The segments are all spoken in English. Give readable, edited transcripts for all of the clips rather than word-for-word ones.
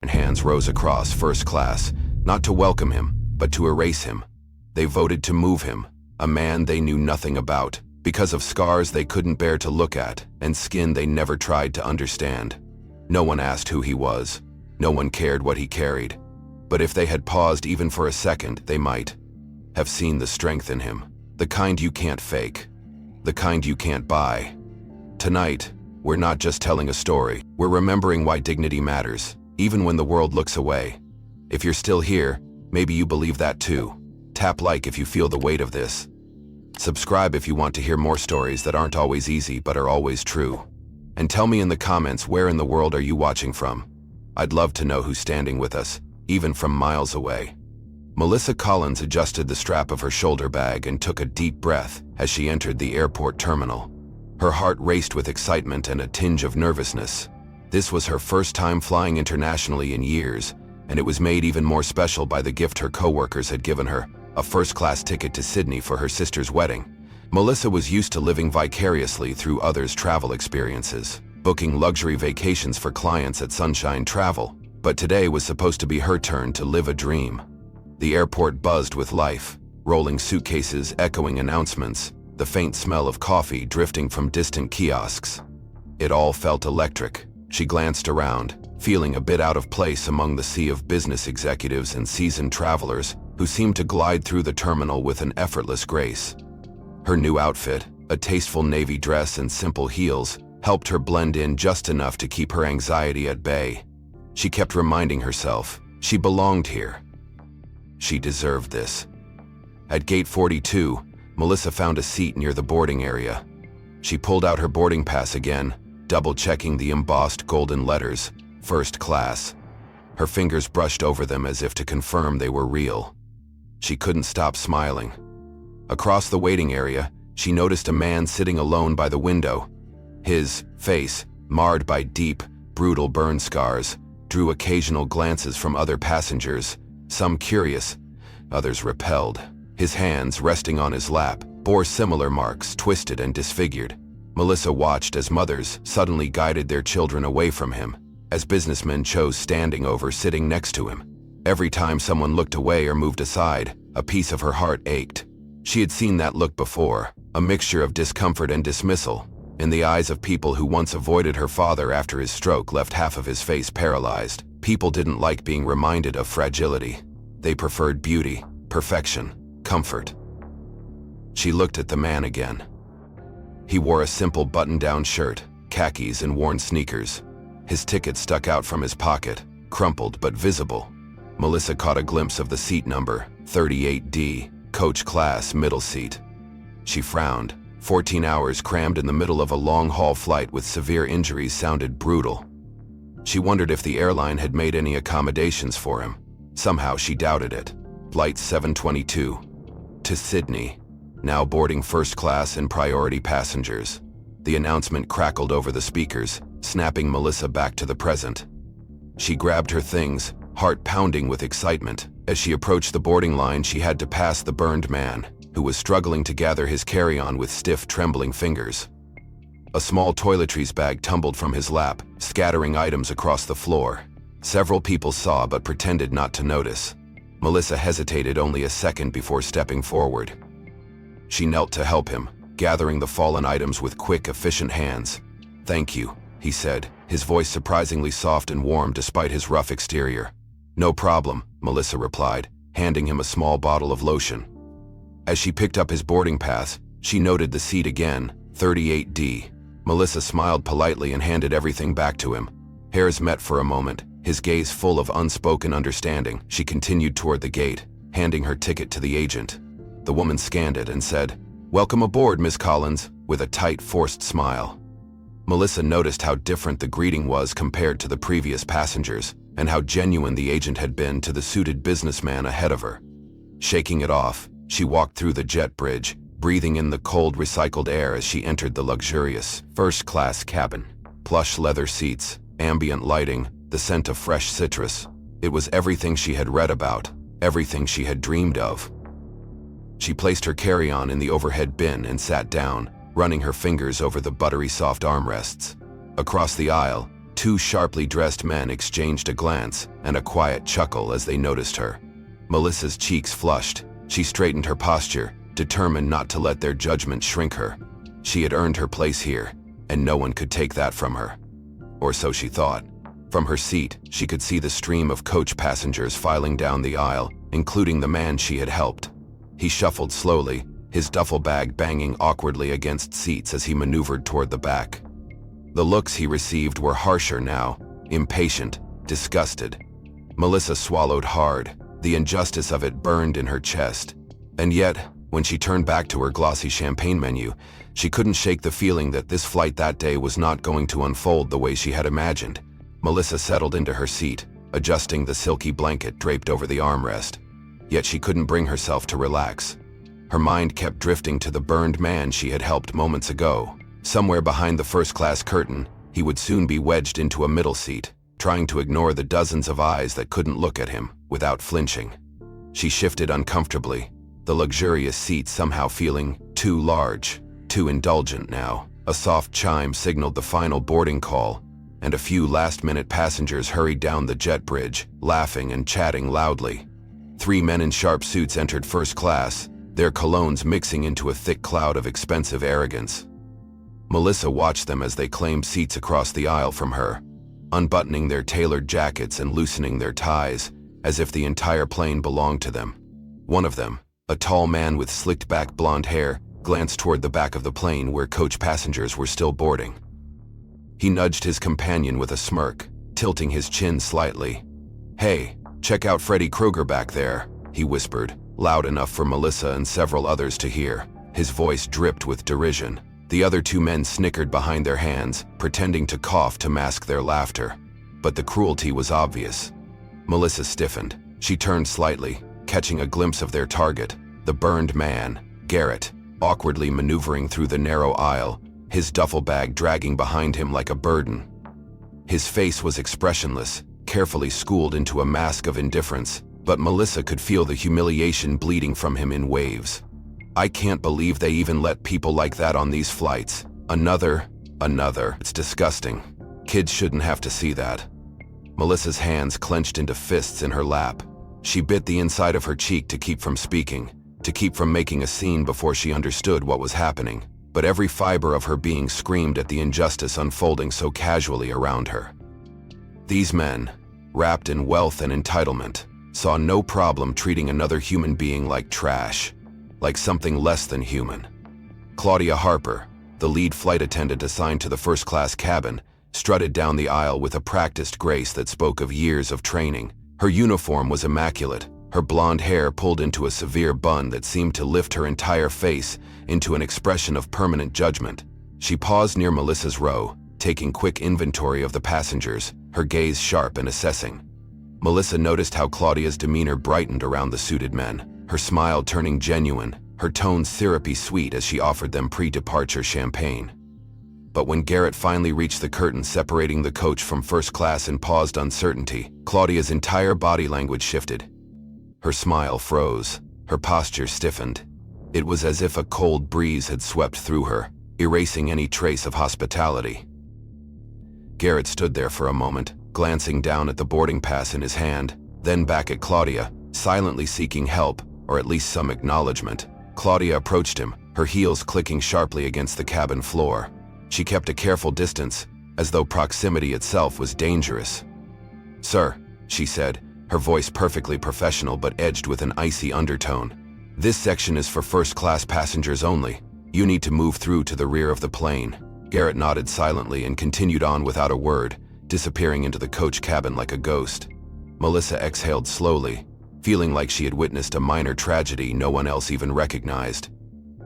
and hands rose across first class, not to welcome him, but to erase him. They voted to move him, a man they knew nothing about, because of scars they couldn't bear to look at and skin they never tried to understand. No one asked who he was. No one cared what he carried. But if they had paused even for a second, they might have seen the strength in him, the kind you can't fake, the kind you can't buy. Tonight, we're not just telling a story, we're remembering why dignity matters, even when the world looks away. If you're still here, maybe you believe that too. Tap like if you feel the weight of this. Subscribe if you want to hear more stories that aren't always easy but are always true. And tell me in the comments, where in the world are you watching from? I'd love to know who's standing with us, even from miles away. Melissa Collins adjusted the strap of her shoulder bag and took a deep breath as she entered the airport terminal. Her heart raced with excitement and a tinge of nervousness. This was her first time flying internationally in years, and it was made even more special by the gift her coworkers had given her, a first-class ticket to Sydney for her sister's wedding. Melissa was used to living vicariously through others' travel experiences, booking luxury vacations for clients at Sunshine Travel, but today was supposed to be her turn to live a dream. The airport buzzed with life, rolling suitcases echoing announcements, the faint smell of coffee drifting from distant kiosks. It all felt electric. She glanced around, feeling a bit out of place among the sea of business executives and seasoned travelers who seemed to glide through the terminal with an effortless grace. Her new outfit, a tasteful navy dress and simple heels, helped her blend in just enough to keep her anxiety at bay. She kept reminding herself, she belonged here. She deserved this. At gate 42, Melissa found a seat near the boarding area. She pulled out her boarding pass again, double-checking the embossed golden letters, first class. Her fingers brushed over them as if to confirm they were real. She couldn't stop smiling. Across the waiting area, she noticed a man sitting alone by the window. His face, marred by deep, brutal burn scars, drew occasional glances from other passengers, some curious, others repelled. His hands, resting on his lap, bore similar marks, twisted and disfigured. Melissa watched as mothers suddenly guided their children away from him, as businessmen chose standing over sitting next to him. Every time someone looked away or moved aside, a piece of her heart ached. She had seen that look before, a mixture of discomfort and dismissal, in the eyes of people who once avoided her father after his stroke left half of his face paralyzed. People didn't like being reminded of fragility. They preferred beauty, perfection, comfort. She looked at the man again. He wore a simple button-down shirt, khakis and worn sneakers. His ticket stuck out from his pocket, crumpled but visible. Melissa caught a glimpse of the seat number, 38D, coach class, middle seat. She frowned. 14 hours crammed in the middle of a long-haul flight with severe injuries sounded brutal. She wondered if the airline had made any accommodations for him. Somehow she doubted it. Flight 722. To Sydney. Now boarding first class and priority passengers. The announcement crackled over the speakers, snapping Melissa back to the present. She grabbed her things, heart pounding with excitement. As she approached the boarding line, she had to pass the burned man, who was struggling to gather his carry-on with stiff, trembling fingers. A small toiletries bag tumbled from his lap, scattering items across the floor. Several people saw but pretended not to notice. Melissa hesitated only a second before stepping forward. She knelt to help him, gathering the fallen items with quick, efficient hands. "Thank you," he said, his voice surprisingly soft and warm despite his rough exterior. "No problem," Melissa replied, handing him a small bottle of lotion. As she picked up his boarding pass, she noted the seat again, 38D. Melissa smiled politely and handed everything back to him. Hairs met for a moment, his gaze full of unspoken understanding. She continued toward the gate, handing her ticket to the agent. The woman scanned it and said, "Welcome aboard, Miss Collins," with a tight, forced smile. Melissa noticed how different the greeting was compared to the previous passengers, and how genuine the agent had been to the suited businessman ahead of her. Shaking it off, she walked through the jet bridge, breathing in the cold, recycled air as she entered the luxurious, first-class cabin. Plush leather seats, ambient lighting, the scent of fresh citrus. It was everything she had read about, everything she had dreamed of. She placed her carry-on in the overhead bin and sat down, running her fingers over the buttery soft armrests. Across the aisle, Two sharply dressed men exchanged a glance and a quiet chuckle as they noticed her. Melissa's cheeks flushed. She straightened her posture, determined not to let their judgment shrink her. She had earned her place here, and no one could take that from her. Or so she thought. From her seat, she could see the stream of coach passengers filing down the aisle, including the man she had helped. He shuffled slowly, his duffel bag banging awkwardly against seats as he maneuvered toward the back. The looks he received were harsher now, impatient, disgusted. Melissa swallowed hard. The injustice of it burned in her chest. And yet, when she turned back to her glossy champagne menu, she couldn't shake the feeling that this flight that day was not going to unfold the way she had imagined. Melissa settled into her seat, adjusting the silky blanket draped over the armrest. Yet she couldn't bring herself to relax. Her mind kept drifting to the burned man she had helped moments ago. Somewhere behind the first-class curtain, he would soon be wedged into a middle seat, trying to ignore the dozens of eyes that couldn't look at him without flinching. She shifted uncomfortably, the luxurious seat somehow feeling too large, too indulgent now. A soft chime signaled the final boarding call, and a few last-minute passengers hurried down the jet bridge, laughing and chatting loudly. 3 men in sharp suits entered first class, their colognes mixing into a thick cloud of expensive arrogance. Melissa watched them as they claimed seats across the aisle from her, unbuttoning their tailored jackets and loosening their ties, as if the entire plane belonged to them. One of them, a tall man with slicked-back blonde hair, glanced toward the back of the plane where coach passengers were still boarding. He nudged his companion with a smirk, tilting his chin slightly. "Hey, check out Freddy Krueger back there," he whispered, loud enough for Melissa and several others to hear. His voice dripped with derision. The other 2 men snickered behind their hands, pretending to cough to mask their laughter. But the cruelty was obvious. Melissa stiffened. She turned slightly, catching a glimpse of their target, the burned man, Garrett, awkwardly maneuvering through the narrow aisle, his duffel bag dragging behind him like a burden. His face was expressionless, carefully schooled into a mask of indifference, but Melissa could feel the humiliation bleeding from him in waves. "I can't believe they even let people like that on these flights. Another. It's disgusting. Kids shouldn't have to see that." Melissa's hands clenched into fists in her lap. She bit the inside of her cheek to keep from speaking, to keep from making a scene before she understood what was happening. But every fiber of her being screamed at the injustice unfolding so casually around her. These men, wrapped in wealth and entitlement, saw no problem treating another human being like trash, like something less than human. Claudia Harper, the lead flight attendant assigned to the first-class cabin, strutted down the aisle with a practiced grace that spoke of years of training. Her uniform was immaculate, her blonde hair pulled into a severe bun that seemed to lift her entire face into an expression of permanent judgment. She paused near Melissa's row, taking quick inventory of the passengers, her gaze sharp and assessing. Melissa noticed how Claudia's demeanor brightened around the suited men, her smile turning genuine, her tone syrupy sweet as she offered them pre-departure champagne. But when Garrett finally reached the curtain separating the coach from first class and paused uncertainty, Claudia's entire body language shifted. Her smile froze, her posture stiffened. It was as if a cold breeze had swept through her, erasing any trace of hospitality. Garrett stood there for a moment, glancing down at the boarding pass in his hand, then back at Claudia, silently seeking help, or at least some acknowledgement. Claudia approached him, her heels clicking sharply against the cabin floor. She kept a careful distance, as though proximity itself was dangerous. "Sir," she said, her voice perfectly professional but edged with an icy undertone. "This section is for first-class passengers only. You need to move through to the rear of the plane." Garrett nodded silently and continued on without a word, disappearing into the coach cabin like a ghost. Melissa exhaled slowly, feeling like she had witnessed a minor tragedy no one else even recognized.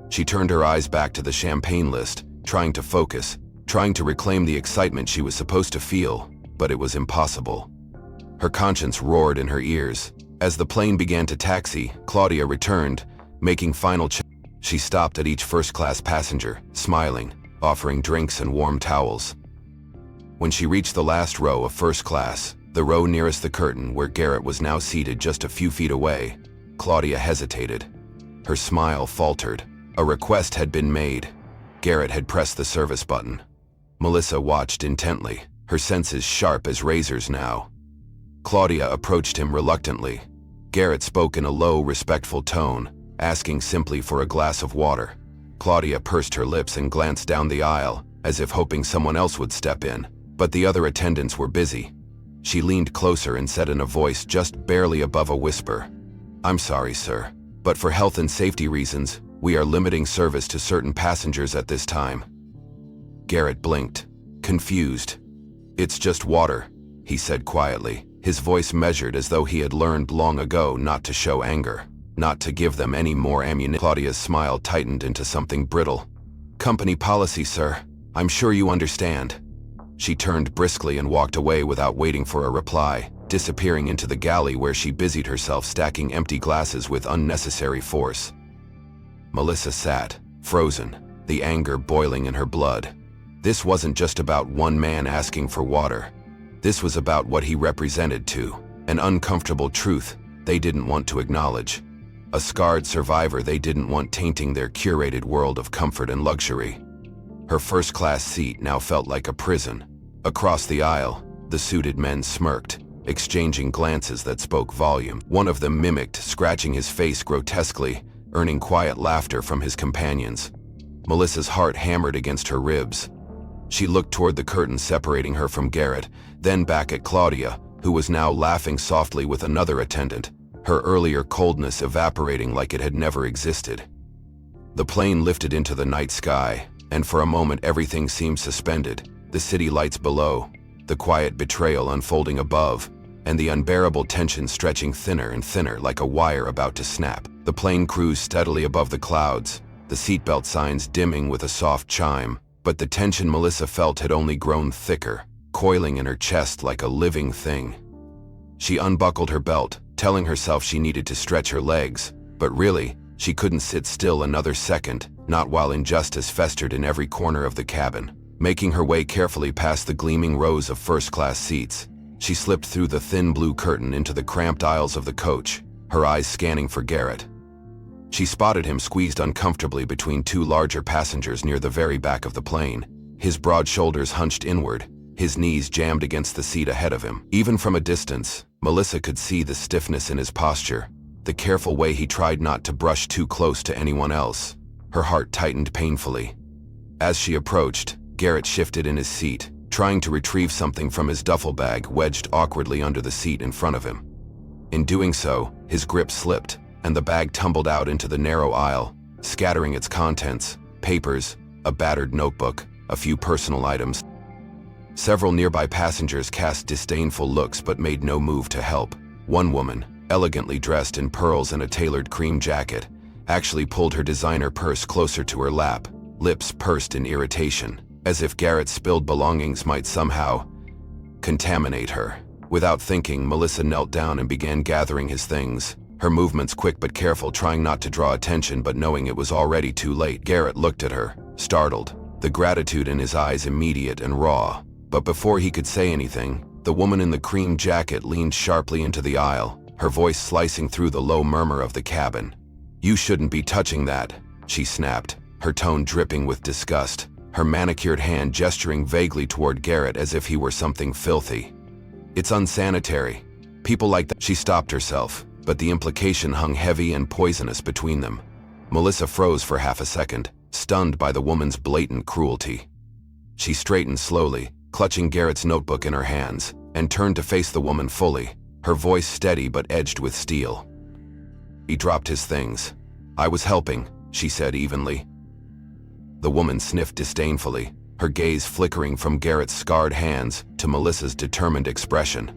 She turned her eyes back to the champagne list, trying to focus, trying to reclaim the excitement she was supposed to feel, but it was impossible. Her conscience roared in her ears. As the plane began to taxi, Claudia returned, making final check. She stopped at each first-class passenger, smiling, offering drinks and warm towels. When she reached the last row of first class, the row nearest the curtain where Garrett was now seated just a few feet away, Claudia hesitated. Her smile faltered. A request had been made. Garrett had pressed the service button. Melissa watched intently. her senses sharp as razors now. Claudia approached him reluctantly. Garrett spoke in a low, respectful tone, asking simply for a glass of water. Claudia pursed her lips and glanced down the aisle, as if hoping someone else would step in, but the other attendants were busy. She leaned closer and said in a voice just barely above a whisper, "I'm sorry, sir, but for health and safety reasons, we are limiting service to certain passengers at this time." Garrett blinked, confused. "It's just water," he said quietly, his voice measured as though he had learned long ago not to show anger, not to give them any more ammunition. Claudia's smile tightened into something brittle. "Company policy, sir. I'm sure you understand." She turned briskly and walked away without waiting for a reply, disappearing into the galley where she busied herself stacking empty glasses with unnecessary force. Melissa sat, frozen, the anger boiling in her blood. This wasn't just about one man asking for water. This was about what he represented too, an uncomfortable truth they didn't want to acknowledge. A scarred survivor they didn't want tainting their curated world of comfort and luxury. Her first-class seat now felt like a prison. Across the aisle, the suited men smirked, exchanging glances that spoke volume. One of them mimicked, scratching his face grotesquely, earning quiet laughter from his companions. Melissa's heart hammered against her ribs. She looked toward the curtain separating her from Garrett, then back at Claudia, who was now laughing softly with another attendant, her earlier coldness evaporating like it had never existed. The plane lifted into the night sky, and for a moment everything seemed suspended, the city lights below, the quiet betrayal unfolding above, and the unbearable tension stretching thinner and thinner like a wire about to snap. The plane cruised steadily above the clouds, the seatbelt signs dimming with a soft chime, but the tension Melissa felt had only grown thicker, coiling in her chest like a living thing. She unbuckled her belt, telling herself she needed to stretch her legs, but really, she couldn't sit still another second, not while injustice festered in every corner of the cabin. Making her way carefully past the gleaming rows of first-class seats, she slipped through the thin blue curtain into the cramped aisles of the coach, her eyes scanning for Garrett. She spotted him squeezed uncomfortably between two larger passengers near the very back of the plane, his broad shoulders hunched inward, his knees jammed against the seat ahead of him. Even from a distance, Melissa could see the stiffness in his posture, the careful way he tried not to brush too close to anyone else. Her heart tightened painfully. As she approached, Garrett shifted in his seat, trying to retrieve something from his duffel bag wedged awkwardly under the seat in front of him. In doing so, his grip slipped, and the bag tumbled out into the narrow aisle, scattering its contents, papers, a battered notebook, a few personal items. Several nearby passengers cast disdainful looks but made no move to help. One woman, elegantly dressed in pearls and a tailored cream jacket, actually pulled her designer purse closer to her lap, lips pursed in irritation, as if Garrett's spilled belongings might somehow contaminate her. Without thinking, Melissa knelt down and began gathering his things, her movements quick but careful, trying not to draw attention but knowing it was already too late. Garrett looked at her, startled, the gratitude in his eyes immediate and raw. But before he could say anything, the woman in the cream jacket leaned sharply into the aisle, her voice slicing through the low murmur of the cabin. "You shouldn't be touching that," she snapped, her tone dripping with disgust, her manicured hand gesturing vaguely toward Garrett as if he were something filthy. "It's unsanitary. People like that." She stopped herself, but the implication hung heavy and poisonous between them. Melissa froze for half a second, stunned by the woman's blatant cruelty. She straightened slowly, clutching Garrett's notebook in her hands, and turned to face the woman fully, her voice steady but edged with steel. He dropped his things. "I was helping," she said evenly. The woman sniffed disdainfully, her gaze flickering from Garrett's scarred hands to Melissa's determined expression.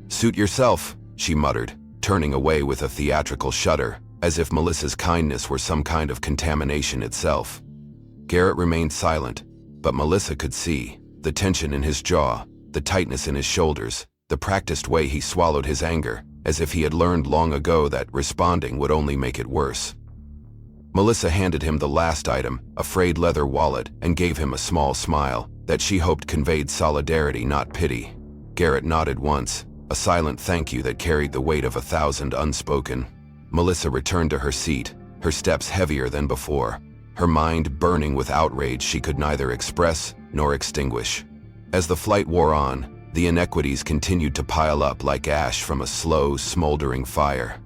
"Suit yourself," she muttered, turning away with a theatrical shudder, as if Melissa's kindness were some kind of contamination itself. Garrett remained silent, but Melissa could see the tension in his jaw, the tightness in his shoulders, the practiced way he swallowed his anger, as if he had learned long ago that responding would only make it worse. Melissa handed him the last item, a frayed leather wallet, and gave him a small smile that she hoped conveyed solidarity, not pity. Garrett nodded once, a silent thank you that carried the weight of 1,000 unspoken. Melissa returned to her seat, her steps heavier than before, her mind burning with outrage she could neither express nor extinguish. As the flight wore on, the inequities continued to pile up like ash from a slow, smoldering fire.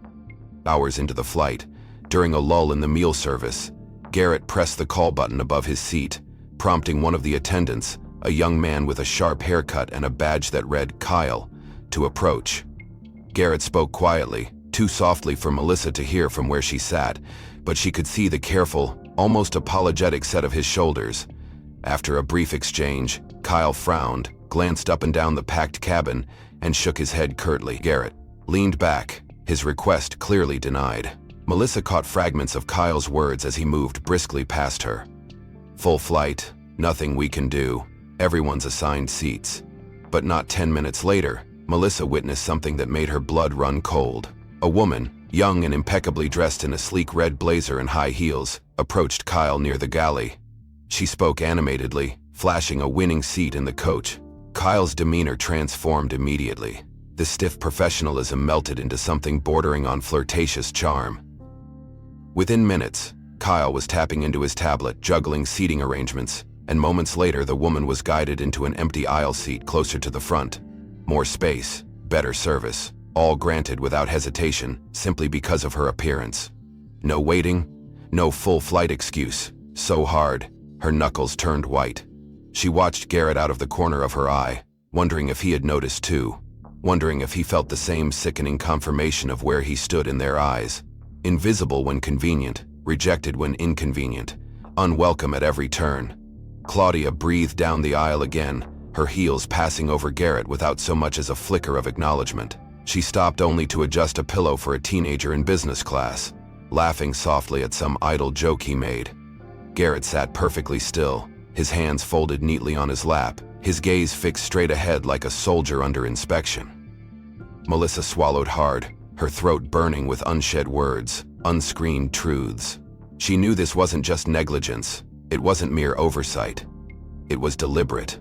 Hours into the flight, during a lull in the meal service, Garrett pressed the call button above his seat, prompting one of the attendants, a young man with a sharp haircut and a badge that read Kyle, to approach. Garrett spoke quietly, too softly for Melissa to hear from where she sat, but she could see the careful, almost apologetic set of his shoulders. After a brief exchange, Kyle frowned, glanced up and down the packed cabin, and shook his head curtly. Garrett leaned back, his request clearly denied. Melissa caught fragments of Kyle's words as he moved briskly past her. Full flight, nothing we can do, everyone's assigned seats. But not 10 minutes later, Melissa witnessed something that made her blood run cold. A woman, young and impeccably dressed in a sleek red blazer and high heels, approached Kyle near the galley. She spoke animatedly, flashing a winning seat in the coach. Kyle's demeanor transformed immediately. The stiff professionalism melted into something bordering on flirtatious charm. Within minutes, Kyle was tapping into his tablet, juggling seating arrangements, and moments later the woman was guided into an empty aisle seat closer to the front. More space, better service, all granted without hesitation, simply because of her appearance. No waiting, no full flight excuse. So hard, her knuckles turned white. She watched Garrett out of the corner of her eye, wondering if he had noticed too, wondering if he felt the same sickening confirmation of where he stood in their eyes. Invisible when convenient, rejected when inconvenient, unwelcome at every turn. Claudia breathed down the aisle again, her heels passing over Garrett without so much as a flicker of acknowledgement. She stopped only to adjust a pillow for a teenager in business class, laughing softly at some idle joke he made. Garrett sat perfectly still, his hands folded neatly on his lap, his gaze fixed straight ahead like a soldier under inspection. Melissa swallowed hard, her throat burning with unshed words, unscreened truths. She knew this wasn't just negligence, it wasn't mere oversight. It was deliberate,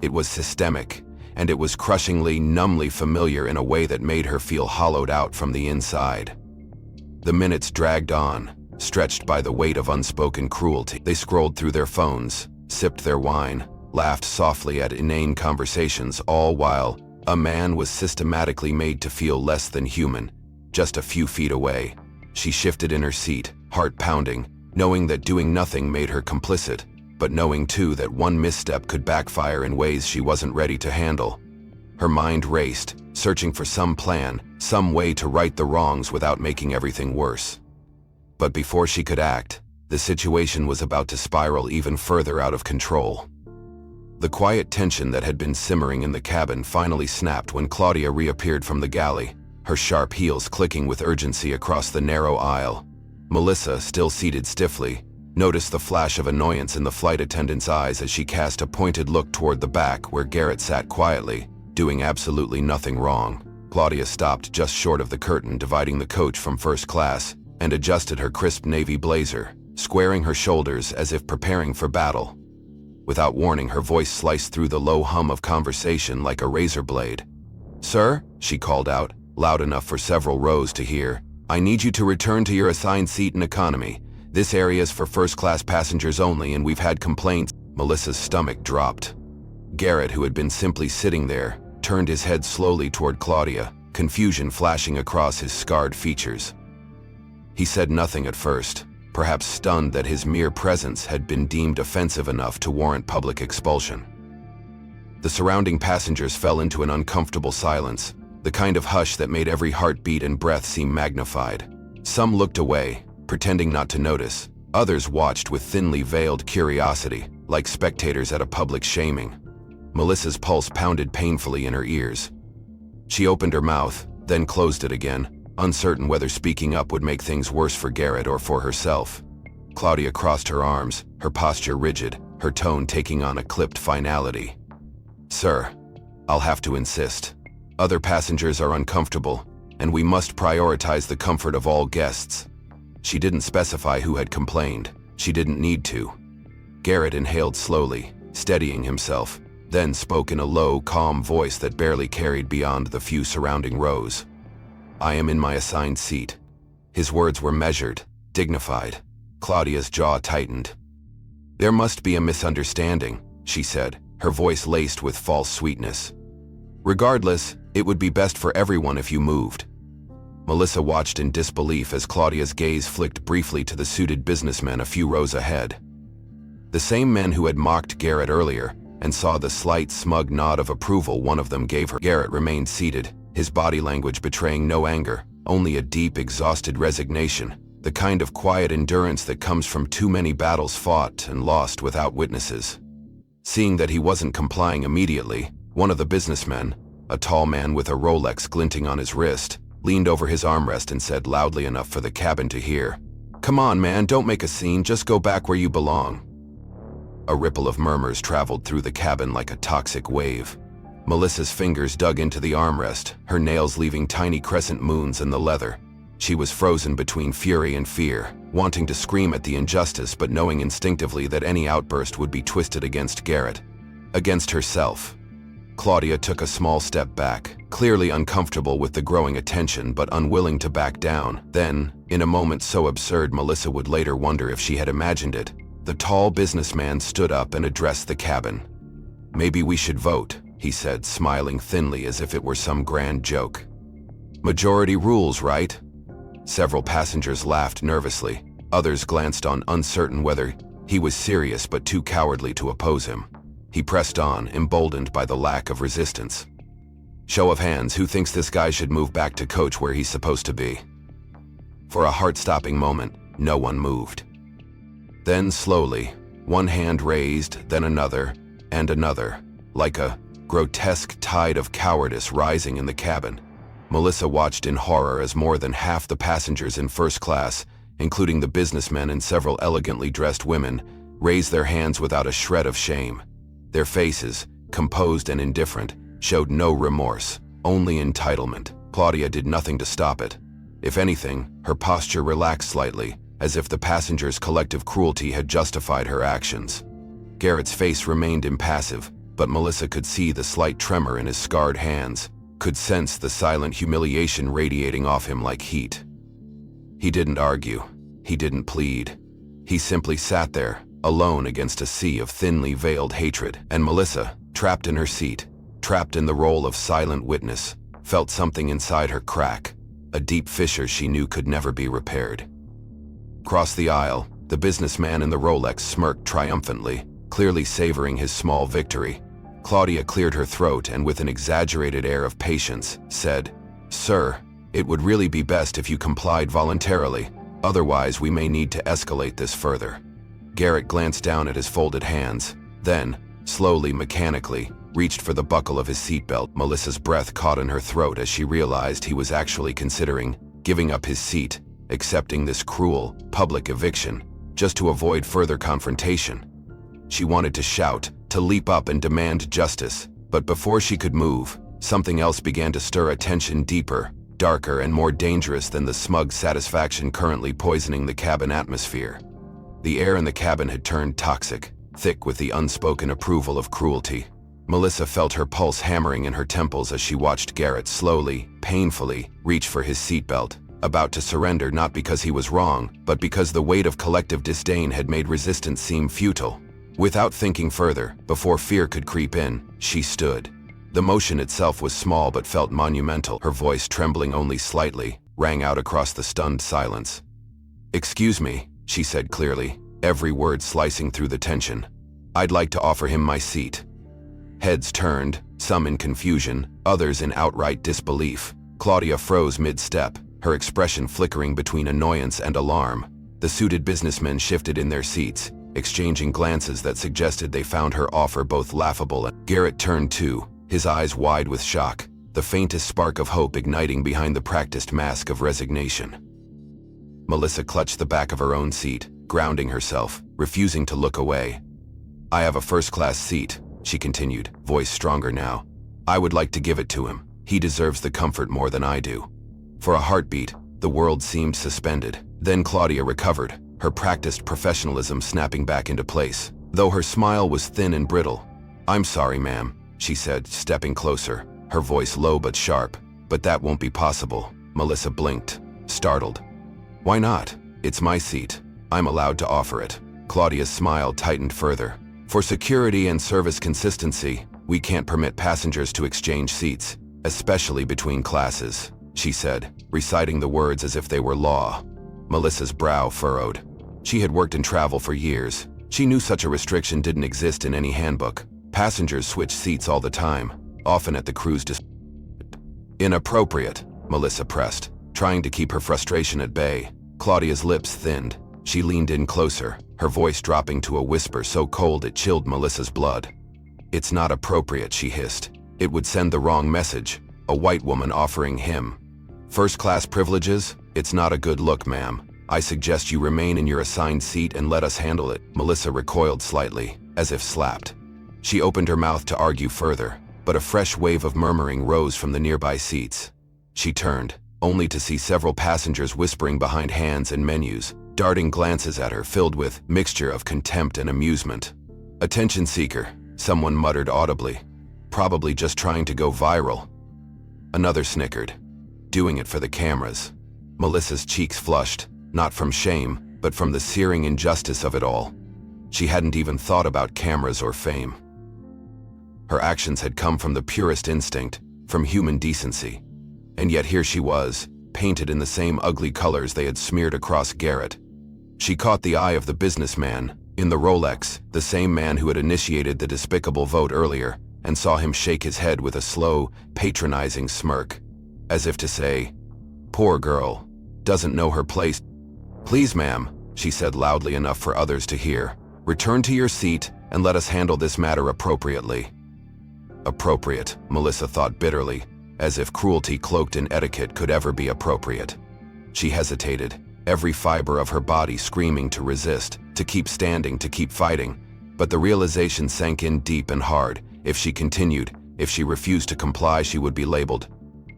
it was systemic, and it was crushingly, numbly familiar in a way that made her feel hollowed out from the inside. The minutes dragged on, stretched by the weight of unspoken cruelty. They scrolled through their phones, sipped their wine, laughed softly at inane conversations, all while a man was systematically made to feel less than human, just a few feet away. She shifted in her seat, heart pounding, knowing that doing nothing made her complicit, but knowing too that one misstep could backfire in ways she wasn't ready to handle. Her mind raced, searching for some plan, some way to right the wrongs without making everything worse. But before she could act, the situation was about to spiral even further out of control. The quiet tension that had been simmering in the cabin finally snapped when Claudia reappeared from the galley, her sharp heels clicking with urgency across the narrow aisle. Melissa, still seated stiffly, noticed the flash of annoyance in the flight attendant's eyes as she cast a pointed look toward the back where Garrett sat quietly, doing absolutely nothing wrong. Claudia stopped just short of the curtain dividing the coach from first class and adjusted her crisp navy blazer, squaring her shoulders as if preparing for battle. Without warning, her voice sliced through the low hum of conversation like a razor blade. "Sir," she called out, loud enough for several rows to hear, "I need you to return to your assigned seat in economy. This area is for first-class passengers only, and we've had complaints." Melissa's stomach dropped. Garrett, who had been simply sitting there, turned his head slowly toward Claudia, confusion flashing across his scarred features. He said nothing at first, perhaps stunned that his mere presence had been deemed offensive enough to warrant public expulsion. The surrounding passengers fell into an uncomfortable silence, the kind of hush that made every heartbeat and breath seem magnified. Some looked away, pretending not to notice. Others watched with thinly veiled curiosity, like spectators at a public shaming. Melissa's pulse pounded painfully in her ears. She opened her mouth, then closed it again, uncertain whether speaking up would make things worse for Garrett or for herself. Claudia crossed her arms, her posture rigid, her tone taking on a clipped finality. "Sir, I'll have to insist. Other passengers are uncomfortable, and we must prioritize the comfort of all guests." She didn't specify who had complained. She didn't need to. Garrett inhaled slowly, steadying himself, then spoke in a low, calm voice that barely carried beyond the few surrounding rows. "I am in my assigned seat." His words were measured, dignified. Claudia's jaw tightened. "There must be a misunderstanding," she said, her voice laced with false sweetness. "Regardless, it would be best for everyone if you moved." Melissa watched in disbelief as Claudia's gaze flicked briefly to the suited businessmen a few rows ahead. The same men who had mocked Garrett earlier, and saw the slight, smug nod of approval one of them gave her. Garrett remained seated, his body language betraying no anger, only a deep, exhausted resignation, the kind of quiet endurance that comes from too many battles fought and lost without witnesses. Seeing that he wasn't complying immediately, one of the businessmen, a tall man with a Rolex glinting on his wrist, leaned over his armrest and said loudly enough for the cabin to hear, "Come on, man, don't make a scene, just go back where you belong." A ripple of murmurs traveled through the cabin like a toxic wave. Melissa's fingers dug into the armrest, her nails leaving tiny crescent moons in the leather. She was frozen between fury and fear, wanting to scream at the injustice but knowing instinctively that any outburst would be twisted against Garrett, against herself. Claudia took a small step back, clearly uncomfortable with the growing attention but unwilling to back down. Then, in a moment so absurd Melissa would later wonder if she had imagined it, the tall businessman stood up and addressed the cabin. "Maybe we should vote," he said, smiling thinly as if it were some grand joke. "Majority rules, right?" Several passengers laughed nervously. Others glanced on, uncertain whether he was serious but too cowardly to oppose him. He pressed on, emboldened by the lack of resistance. "Show of hands, who thinks this guy should move back to coach where he's supposed to be?" For a heart-stopping moment, no one moved. Then slowly, one hand raised, then another, and another, like a grotesque tide of cowardice rising in the cabin. Melissa watched in horror as more than half the passengers in first class, including the businessmen and several elegantly dressed women, raised their hands without a shred of shame. Their faces, composed and indifferent, showed no remorse, only entitlement. Claudia did nothing to stop it. If anything, her posture relaxed slightly, as if the passengers' collective cruelty had justified her actions. Garrett's face remained impassive, but Melissa could see the slight tremor in his scarred hands, could sense the silent humiliation radiating off him like heat. He didn't argue. He didn't plead. He simply sat there, alone against a sea of thinly veiled hatred, and Melissa, trapped in her seat, trapped in the role of silent witness, felt something inside her crack, a deep fissure she knew could never be repaired. Across the aisle, the businessman in the Rolex smirked triumphantly, clearly savoring his small victory. Claudia cleared her throat and with an exaggerated air of patience, said, "Sir, it would really be best if you complied voluntarily, otherwise we may need to escalate this further." Garrett glanced down at his folded hands, then, slowly, mechanically, reached for the buckle of his seatbelt. Melissa's breath caught in her throat as she realized he was actually considering giving up his seat, accepting this cruel, public eviction, just to avoid further confrontation. She wanted to shout, to leap up and demand justice, but before she could move, something else began to stir a tension deeper, darker, and more dangerous than the smug satisfaction currently poisoning the cabin atmosphere. The air in the cabin had turned toxic, thick with the unspoken approval of cruelty. Melissa felt her pulse hammering in her temples as she watched Garrett slowly, painfully, reach for his seatbelt, about to surrender not because he was wrong, but because the weight of collective disdain had made resistance seem futile. Without thinking further, before fear could creep in, she stood. The motion itself was small but felt monumental. Her voice, trembling only slightly, rang out across the stunned silence. "Excuse me," she said clearly, every word slicing through the tension. "I'd like to offer him my seat." Heads turned, some in confusion, others in outright disbelief. Claudia froze mid-step, her expression flickering between annoyance and alarm. The suited businessmen shifted in their seats, exchanging glances that suggested they found her offer both laughable and— Garrett turned too, his eyes wide with shock, the faintest spark of hope igniting behind the practiced mask of resignation. Melissa clutched the back of her own seat, grounding herself, refusing to look away. "I have a first-class seat," she continued, voice stronger now. "I would like to give it to him. He deserves the comfort more than I do." For a heartbeat, the world seemed suspended. Then Claudia recovered, her practiced professionalism snapping back into place, though her smile was thin and brittle. "I'm sorry, ma'am," she said, stepping closer, her voice low but sharp. "But that won't be possible." Melissa blinked, startled. "Why not? It's my seat. I'm allowed to offer it." Claudia's smile tightened further. For security and service consistency, we can't permit passengers to exchange seats, especially between classes, she said, reciting the words as if they were law. Melissa's brow furrowed. She had worked in travel for years. She knew such a restriction didn't exist in any handbook. Passengers switched seats all the time, often at the crew's discretion. Inappropriate, Melissa pressed, trying to keep her frustration at bay. Claudia's lips thinned. She leaned in closer, her voice dropping to a whisper so cold it chilled Melissa's blood. It's not appropriate, she hissed. It would send the wrong message. A white woman offering him first-class privileges? It's not a good look, ma'am. I suggest you remain in your assigned seat and let us handle it. Melissa recoiled slightly, as if slapped. She opened her mouth to argue further, but a fresh wave of murmuring rose from the nearby seats. She turned, only to see several passengers whispering behind hands and menus, darting glances at her filled with mixture of contempt and amusement. Attention seeker, someone muttered audibly. Probably just trying to go viral. Another snickered. Doing it for the cameras. Melissa's cheeks flushed, not from shame, but from the searing injustice of it all. She hadn't even thought about cameras or fame. Her actions had come from the purest instinct, from human decency. And yet here she was, painted in the same ugly colors they had smeared across Garrett. She caught the eye of the businessman, in the Rolex, the same man who had initiated the despicable vote earlier, and saw him shake his head with a slow, patronizing smirk, as if to say, "Poor girl, doesn't know her place." "Please, ma'am," she said loudly enough for others to hear, "return to your seat and let us handle this matter appropriately." Appropriate, Melissa thought bitterly, as if cruelty cloaked in etiquette could ever be appropriate. She hesitated, every fiber of her body screaming to resist, to keep standing, to keep fighting, but the realization sank in deep and hard. If she continued, if she refused to comply, she would be labeled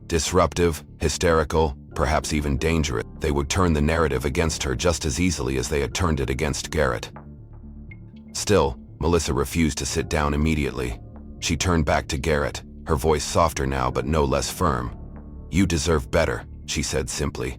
disruptive, hysterical, perhaps even dangerous. They would turn the narrative against her just as easily as they had turned it against Garrett. Still, Melissa refused to sit down immediately. She turned back to Garrett, her voice softer now but no less firm. "You deserve better," she said simply.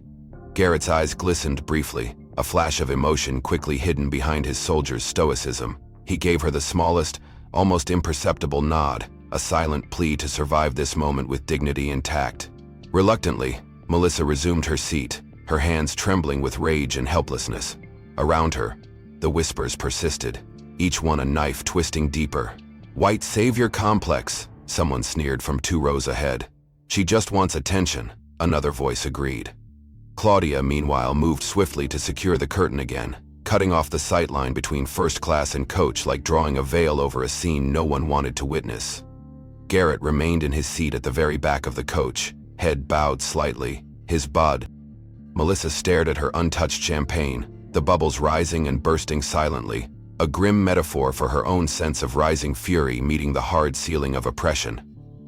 Garrett's eyes glistened briefly, a flash of emotion quickly hidden behind his soldier's stoicism. He gave her the smallest, almost imperceptible nod, a silent plea to survive this moment with dignity intact. Reluctantly, Melissa resumed her seat, her hands trembling with rage and helplessness. Around her, the whispers persisted, each one a knife twisting deeper. "White savior complex," someone sneered from 2 rows ahead. "She just wants attention," another voice agreed. Claudia, meanwhile, moved swiftly to secure the curtain again, cutting off the sight line between first class and coach like drawing a veil over a scene no one wanted to witness. Garrett remained in his seat at the very back of the coach, head bowed slightly, his bud. Melissa stared at her untouched champagne, the bubbles rising and bursting silently, a grim metaphor for her own sense of rising fury meeting the hard ceiling of oppression.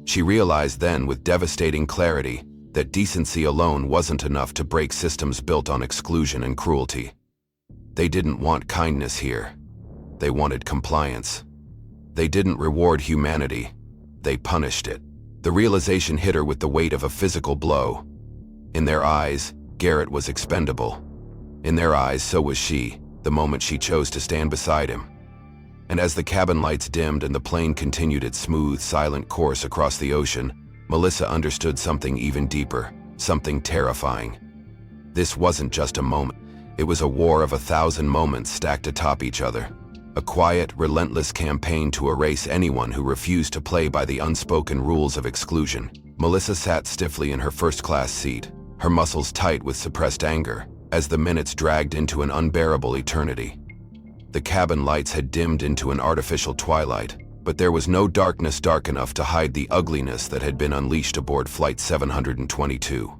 She realized then with devastating clarity that decency alone wasn't enough to break systems built on exclusion and cruelty. They didn't want kindness here. They wanted compliance. They didn't reward humanity. They punished it. The realization hit her with the weight of a physical blow. In their eyes, Garrett was expendable. In their eyes, so was she, the moment she chose to stand beside him. And as the cabin lights dimmed and the plane continued its smooth, silent course across the ocean, Melissa understood something even deeper, something terrifying. This wasn't just a moment. It was a war of 1,000 moments stacked atop each other. A quiet, relentless campaign to erase anyone who refused to play by the unspoken rules of exclusion. Melissa sat stiffly in her first-class seat, her muscles tight with suppressed anger, as the minutes dragged into an unbearable eternity. The cabin lights had dimmed into an artificial twilight, but there was no darkness dark enough to hide the ugliness that had been unleashed aboard Flight 722.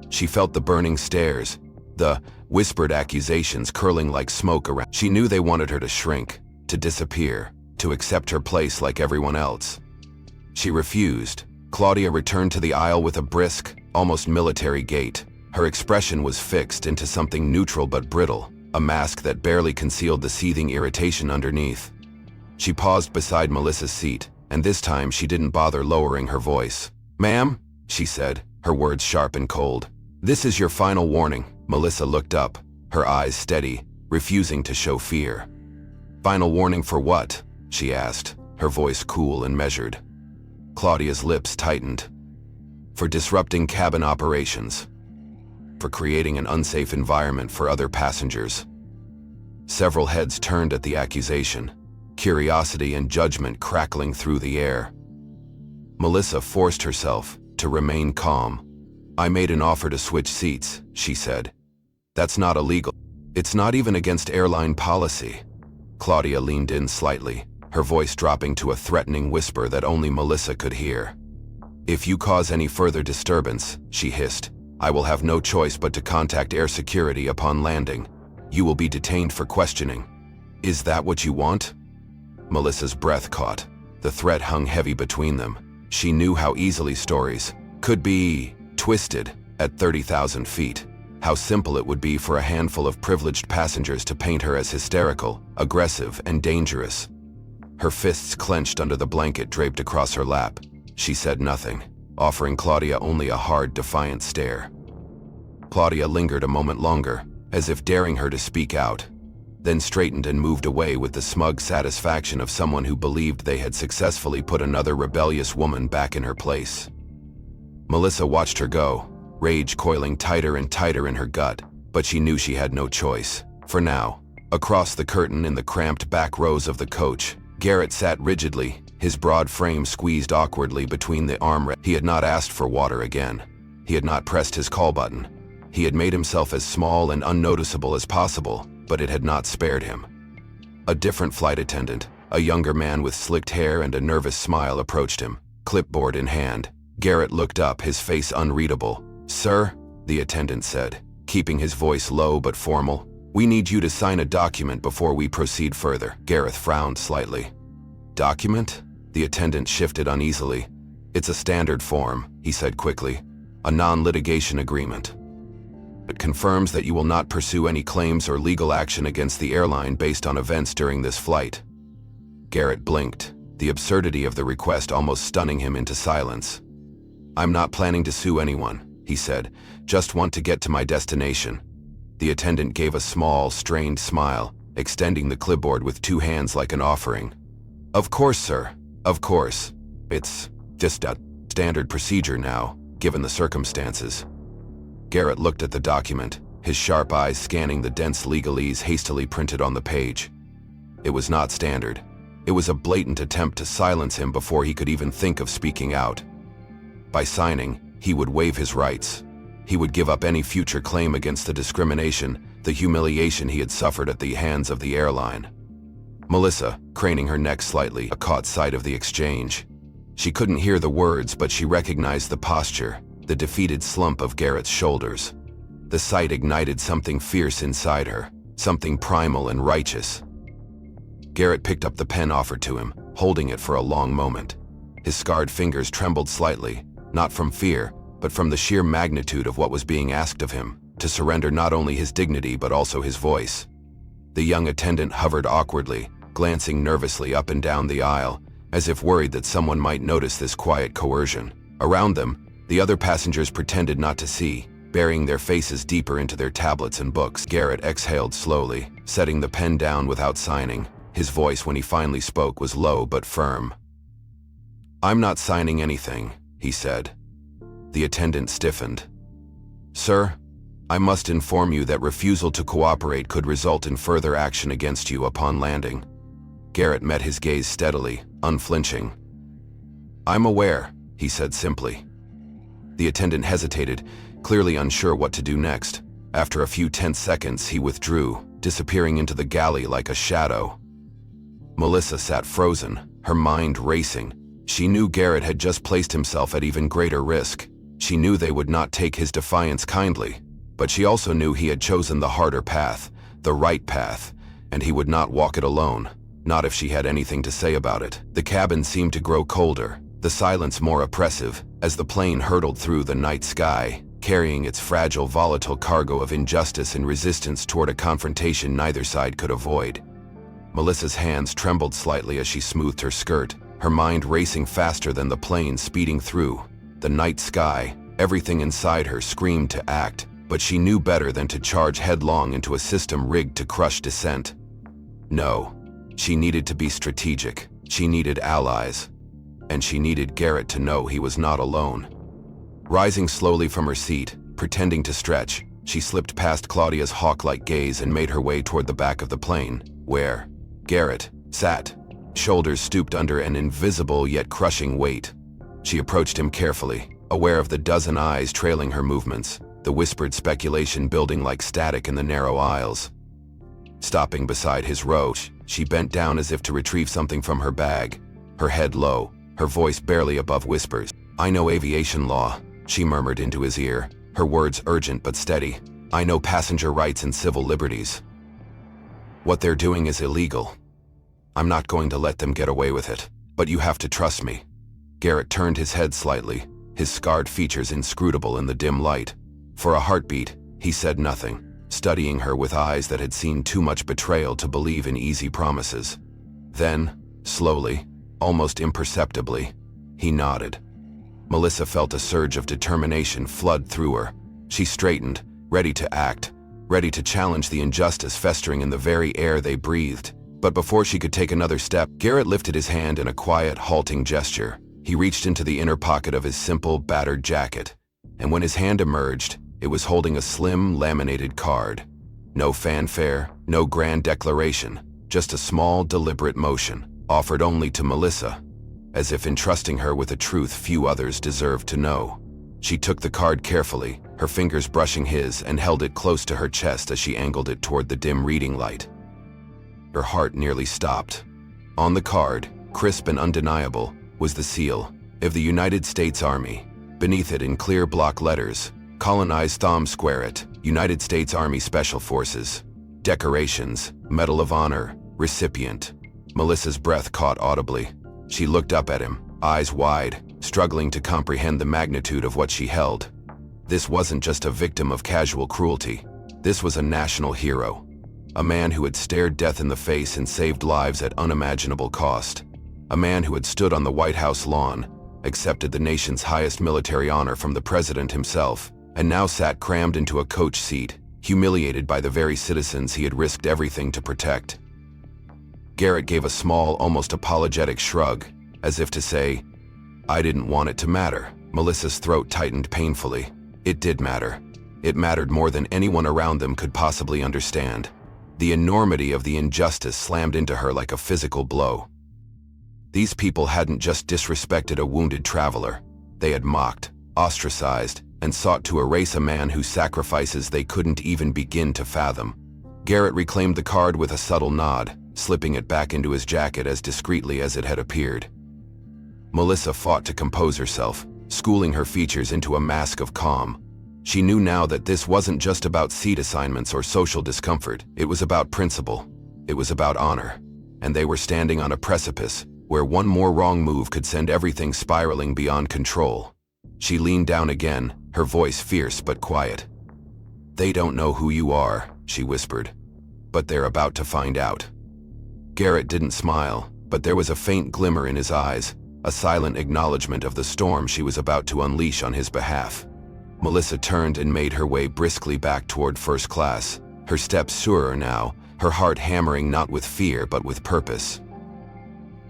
She felt the burning stares, the whispered accusations curling like smoke around. She knew they wanted her to shrink, to disappear, to accept her place like everyone else. She refused. Claudia returned to the aisle with a brisk, almost military gait. Her expression was fixed into something neutral but brittle, a mask that barely concealed the seething irritation underneath. She paused beside Melissa's seat, and this time she didn't bother lowering her voice. "Ma'am," she said, her words sharp and cold. "This is your final warning." Melissa looked up, her eyes steady, refusing to show fear. Final warning for what? She asked, her voice cool and measured. Claudia's lips tightened. For disrupting cabin operations. For creating an unsafe environment for other passengers. Several heads turned at the accusation, curiosity and judgment crackling through the air. Melissa forced herself to remain calm. I made an offer to switch seats, she said. That's not illegal. It's not even against airline policy. Claudia leaned in slightly, her voice dropping to a threatening whisper that only Melissa could hear. If you cause any further disturbance, she hissed, I will have no choice but to contact air security upon landing. You will be detained for questioning. Is that what you want? Melissa's breath caught. The threat hung heavy between them. She knew how easily stories could be twisted at 30,000 feet. How simple it would be for a handful of privileged passengers to paint her as hysterical, aggressive, and dangerous. Her fists clenched under the blanket draped across her lap. She said nothing, offering Claudia only a hard, defiant stare. Claudia lingered a moment longer, as if daring her to speak out, then straightened and moved away with the smug satisfaction of someone who believed they had successfully put another rebellious woman back in her place. Melissa watched her go, rage coiling tighter and tighter in her gut, but she knew she had no choice. For now, across the curtain in the cramped back rows of the coach, Garrett sat rigidly, his broad frame squeezed awkwardly between the armrests. He had not asked for water again. He had not pressed his call button. He had made himself as small and unnoticeable as possible, but it had not spared him. A different flight attendant, a younger man with slicked hair and a nervous smile, approached him, clipboard in hand. Garrett looked up, his face unreadable. Sir, the attendant said, keeping his voice low but formal, we need you to sign a document before we proceed further. Garrett frowned slightly. Document? The attendant shifted uneasily. It's a standard form, he said quickly. A non-litigation agreement. It confirms that you will not pursue any claims or legal action against the airline based on events during this flight. Garrett blinked, the absurdity of the request almost stunning him into silence. I'm not planning to sue anyone, he said, just want to get to my destination. The attendant gave a small, strained smile, extending the clipboard with two hands like an offering. Of course, sir, of course. It's just a standard procedure now, given the circumstances. Garrett looked at the document, his sharp eyes scanning the dense legalese hastily printed on the page. It was not standard. It was a blatant attempt to silence him before he could even think of speaking out. By signing, he would waive his rights. He would give up any future claim against the discrimination, the humiliation he had suffered at the hands of the airline. Melissa, craning her neck slightly, caught sight of the exchange. She couldn't hear the words, but she recognized the posture, the defeated slump of Garrett's shoulders. The sight ignited something fierce inside her, something primal and righteous. Garrett picked up the pen offered to him, holding it for a long moment. His scarred fingers trembled slightly, not from fear, but from the sheer magnitude of what was being asked of him, to surrender not only his dignity but also his voice. The young attendant hovered awkwardly, glancing nervously up and down the aisle, as if worried that someone might notice this quiet coercion. Around them, the other passengers pretended not to see, burying their faces deeper into their tablets and books. Garrett exhaled slowly, setting the pen down without signing. His voice when he finally spoke was low but firm. I'm not signing anything, he said. The attendant stiffened. Sir, I must inform you that refusal to cooperate could result in further action against you upon landing. Garrett met his gaze steadily, unflinching. I'm aware, he said simply. The attendant hesitated, clearly unsure what to do next. After a few tense seconds, he withdrew, disappearing into the galley like a shadow. Melissa sat frozen, her mind racing. She knew Garrett had just placed himself at even greater risk. She knew they would not take his defiance kindly, but she also knew he had chosen the harder path, the right path, and he would not walk it alone, not if she had anything to say about it. The cabin seemed to grow colder, the silence more oppressive, as the plane hurtled through the night sky, carrying its fragile, volatile cargo of injustice and resistance toward a confrontation neither side could avoid. Melissa's hands trembled slightly as she smoothed her skirt, her mind racing faster than the plane speeding through. The night sky, everything inside her screamed to act, but she knew better than to charge headlong into a system rigged to crush dissent. No, She needed to be strategic. She needed allies. And she needed Garrett to know he was not alone. Rising slowly from her seat, pretending to stretch, she slipped past Claudia's hawk-like gaze and made her way toward the back of the plane, where Garrett sat, shoulders stooped under an invisible yet crushing weight. She approached him carefully, aware of the dozen eyes trailing her movements, the whispered speculation building like static in the narrow aisles. Stopping beside his row, she bent down as if to retrieve something from her bag, her head low, her voice barely above whispers. "I know aviation law," she murmured into his ear, her words urgent but steady. "I know passenger rights and civil liberties. What they're doing is illegal. I'm not going to let them get away with it, but you have to trust me." Garrett turned his head slightly, his scarred features inscrutable in the dim light. For a heartbeat, he said nothing, studying her with eyes that had seen too much betrayal to believe in easy promises. Then, slowly, almost imperceptibly, he nodded. Melissa felt a surge of determination flood through her. She straightened, ready to act, ready to challenge the injustice festering in the very air they breathed. But before she could take another step, Garrett lifted his hand in a quiet, halting gesture. He reached into the inner pocket of his simple, battered jacket, and when his hand emerged, it was holding a slim, laminated card. No fanfare, no grand declaration, just a small, deliberate motion, offered only to Melissa, as if entrusting her with a truth few others deserved to know. She took the card carefully, her fingers brushing his, and held it close to her chest as she angled it toward the dim reading light. Her heart nearly stopped. On the card, crisp and undeniable, was the seal of the United States Army. Beneath it, in clear block letters, colonized thumb square it, United States Army Special Forces. Decorations, Medal of Honor, recipient. Melissa's breath caught audibly. She looked up at him, eyes wide, struggling to comprehend the magnitude of what she held. This wasn't just a victim of casual cruelty. This was a national hero. A man who had stared death in the face and saved lives at unimaginable cost. A man who had stood on the White House lawn, accepted the nation's highest military honor from the president himself, and now sat crammed into a coach seat, humiliated by the very citizens he had risked everything to protect. Garrett gave a small, almost apologetic shrug, as if to say, "I didn't want it to matter." Melissa's throat tightened painfully. It did matter. It mattered more than anyone around them could possibly understand. The enormity of the injustice slammed into her like a physical blow. These people hadn't just disrespected a wounded traveler. They had mocked, ostracized, and sought to erase a man whose sacrifices they couldn't even begin to fathom. Garrett reclaimed the card with a subtle nod, slipping it back into his jacket as discreetly as it had appeared. Melissa fought to compose herself, schooling her features into a mask of calm. She knew now that this wasn't just about seat assignments or social discomfort. It was about principle. It was about honor. And they were standing on a precipice where one more wrong move could send everything spiraling beyond control. She leaned down again, her voice fierce but quiet. "They don't know who you are," she whispered, "but they're about to find out." Garrett didn't smile, but there was a faint glimmer in his eyes, a silent acknowledgement of the storm she was about to unleash on his behalf. Melissa turned and made her way briskly back toward first class, her steps surer now, her heart hammering not with fear but with purpose.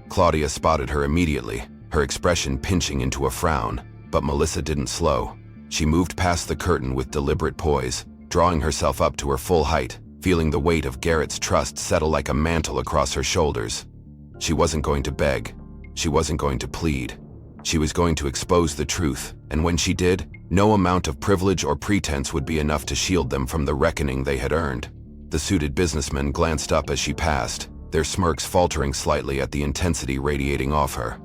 Claudia spotted her immediately, her expression pinching into a frown, but Melissa didn't slow. She moved past the curtain with deliberate poise, drawing herself up to her full height, feeling the weight of Garrett's trust settle like a mantle across her shoulders. She wasn't going to beg. She wasn't going to plead. She was going to expose the truth, and when she did, no amount of privilege or pretense would be enough to shield them from the reckoning they had earned. The suited businessmen glanced up as she passed, their smirks faltering slightly at the intensity radiating off her.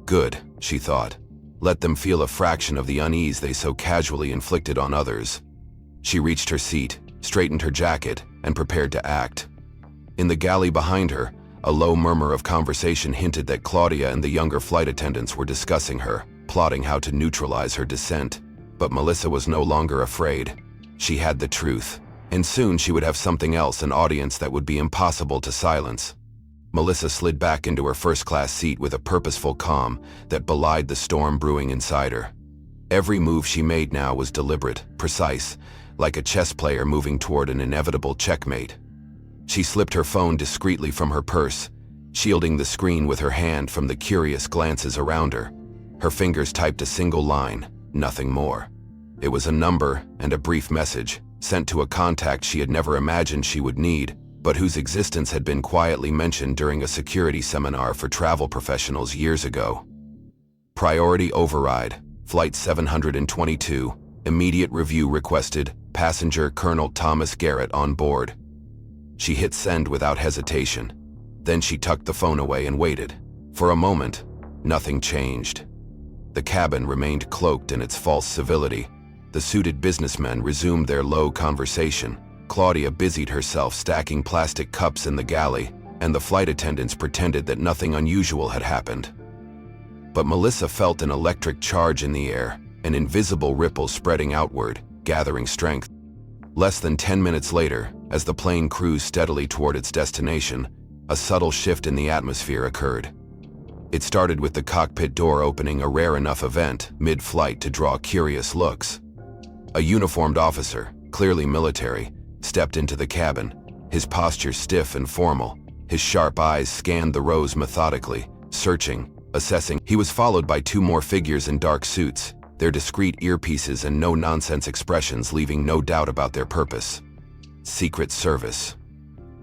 Good, she thought. Let them feel a fraction of the unease they so casually inflicted on others. She reached her seat, straightened her jacket, and prepared to act. In the galley behind her, a low murmur of conversation hinted that Claudia and the younger flight attendants were discussing her, plotting how to neutralize her dissent. But Melissa was no longer afraid. She had the truth, and soon she would have something else, an audience that would be impossible to silence. Melissa slid back into her first-class seat with a purposeful calm that belied the storm brewing inside her. Every move she made now was deliberate, precise, like a chess player moving toward an inevitable checkmate. She slipped her phone discreetly from her purse, shielding the screen with her hand from the curious glances around her. Her fingers typed a single line, nothing more. It was a number and a brief message, sent to a contact she had never imagined she would need, but whose existence had been quietly mentioned during a security seminar for travel professionals years ago. Priority override, Flight 722, immediate review requested, passenger Colonel Thomas Garrett on board. She hit send without hesitation. Then she tucked the phone away and waited. For a moment, nothing changed. The cabin remained cloaked in its false civility. The suited businessmen resumed their low conversation. Claudia busied herself stacking plastic cups in the galley, and the flight attendants pretended that nothing unusual had happened. But Melissa felt an electric charge in the air, an invisible ripple spreading outward, gathering strength. Less than 10 minutes later, as the plane cruised steadily toward its destination, a subtle shift in the atmosphere occurred. It started with the cockpit door opening, a rare enough event mid-flight to draw curious looks. A uniformed officer, clearly military, stepped into the cabin, his posture stiff and formal. His sharp eyes scanned the rows methodically, searching, assessing. He was followed by two more figures in dark suits, their discreet earpieces and no-nonsense expressions leaving no doubt about their purpose. Secret Service.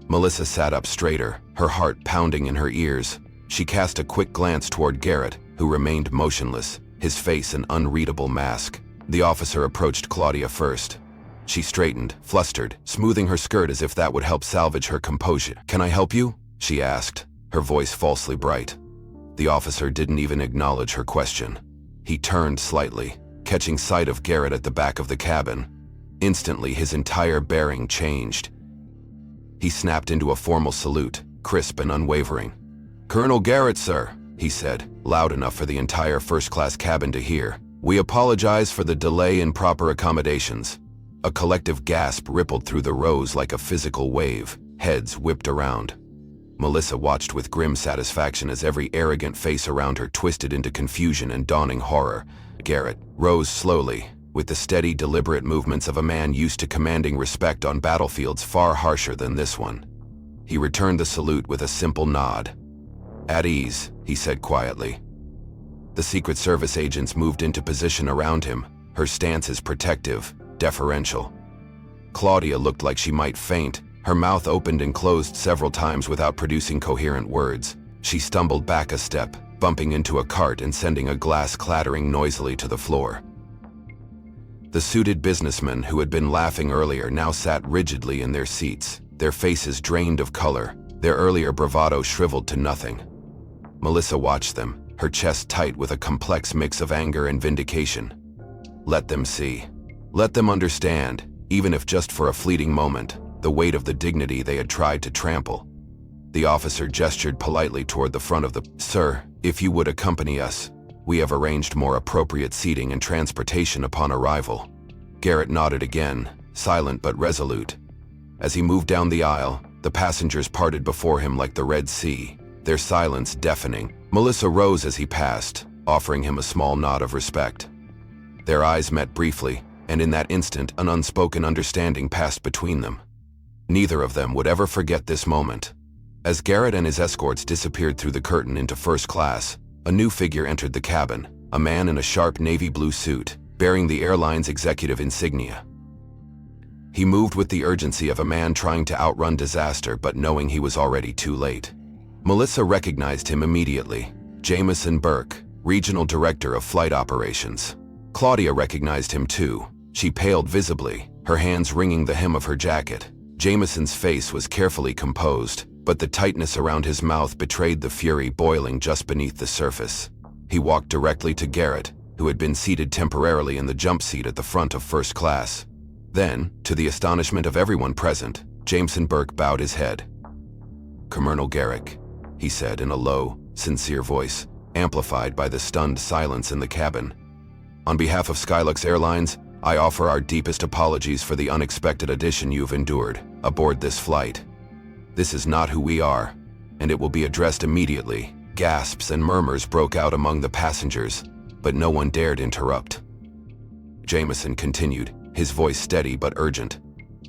Melissa sat up straighter, her heart pounding in her ears. She cast a quick glance toward Garrett, who remained motionless, his face an unreadable mask. The officer approached Claudia first. She straightened, flustered, smoothing her skirt as if that would help salvage her composure. "Can I help you?" she asked, her voice falsely bright. The officer didn't even acknowledge her question. He turned slightly, catching sight of Garrett at the back of the cabin. Instantly, his entire bearing changed. He snapped into a formal salute, crisp and unwavering. "Colonel Garrett, sir," he said, loud enough for the entire first-class cabin to hear. "We apologize for the delay in proper accommodations." A collective gasp rippled through the rows like a physical wave, heads whipped around. Melissa watched with grim satisfaction as every arrogant face around her twisted into confusion and dawning horror. Garrett rose slowly, with the steady, deliberate movements of a man used to commanding respect on battlefields far harsher than this one. He returned the salute with a simple nod. "At ease," he said quietly. The Secret Service agents moved into position around him, her stances protective, deferential. Claudia looked like she might faint. Her mouth opened and closed several times without producing coherent words. She stumbled back a step, bumping into a cart and sending a glass clattering noisily to the floor. The suited businessmen who had been laughing earlier now sat rigidly in their seats, their faces drained of color, their earlier bravado shriveled to nothing. Melissa watched them, her chest tight with a complex mix of anger and vindication. Let them see. Let them understand, even if just for a fleeting moment, the weight of the dignity they had tried to trample. The officer gestured politely toward the front of the... "Sir, if you would accompany us, we have arranged more appropriate seating and transportation upon arrival." Garrett nodded again, silent but resolute. As he moved down the aisle, the passengers parted before him like the Red Sea, their silence deafening. Melissa rose as he passed, offering him a small nod of respect. Their eyes met briefly, and in that instant an unspoken understanding passed between them. Neither of them would ever forget this moment. As Garrett and his escorts disappeared through the curtain into first class, a new figure entered the cabin, a man in a sharp navy blue suit, bearing the airline's executive insignia. He moved with the urgency of a man trying to outrun disaster but knowing he was already too late. Melissa recognized him immediately. Jameson Burke, Regional Director of Flight Operations. Claudia recognized him too. She paled visibly, her hands wringing the hem of her jacket. Jameson's face was carefully composed, but the tightness around his mouth betrayed the fury boiling just beneath the surface. He walked directly to Garrett, who had been seated temporarily in the jump seat at the front of first class. Then, to the astonishment of everyone present, Jameson Burke bowed his head. "Colonel Garrett," he said in a low, sincere voice, amplified by the stunned silence in the cabin. "On behalf of Skylux Airlines, I offer our deepest apologies for the unexpected addition you've endured aboard this flight. This is not who we are, and it will be addressed immediately." Gasps and murmurs broke out among the passengers, but no one dared interrupt. Jameson continued, his voice steady but urgent.